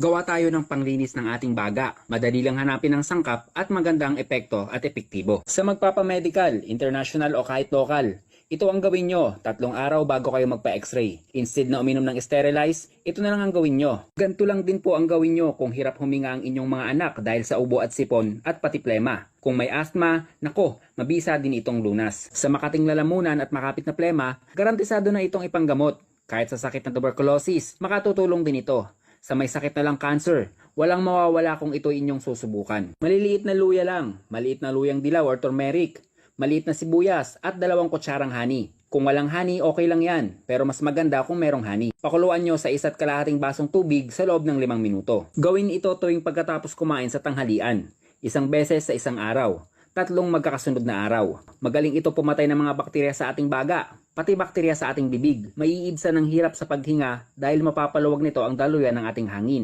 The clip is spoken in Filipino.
Gawa tayo ng panglinis ng ating baga. Madali lang hanapin ang sangkap at magandang epekto at epektibo. Sa magpapamedical, international o kahit local, ito ang gawin nyo 3 araw bago kayo magpa-x-ray. Instead na uminom ng sterilize, ito na lang ang gawin nyo. Ganito lang din po ang gawin nyo kung hirap huminga ang inyong mga anak dahil sa ubo at sipon at pati plema. Kung may asthma, nako, mabisa din itong lunas. Sa makating lalamunan at makapit na plema, garantisado na itong ipanggamot. Kahit sa sakit na tuberculosis, makatutulong din ito. Sa may sakit na lang cancer, walang mawawala kung ito inyong susubukan. Maliliit na luya lang, maliit na luyang dilaw or turmeric, maliit na sibuyas at 2 kutsarang honey. Kung walang honey, okay lang yan, pero mas maganda kung merong honey. Pakuluan nyo sa 1.5 basong tubig sa loob ng 5 minuto. Gawin ito tuwing pagkatapos kumain sa tanghalian, 1 beses sa 1 araw. 3 magkakasunod na araw. Magaling ito pumatay ng mga bakterya sa ating baga, pati bakterya sa ating bibig. Maiibsan ng hirap sa paghinga dahil mapapaluwag nito ang daluyan ng ating hangin.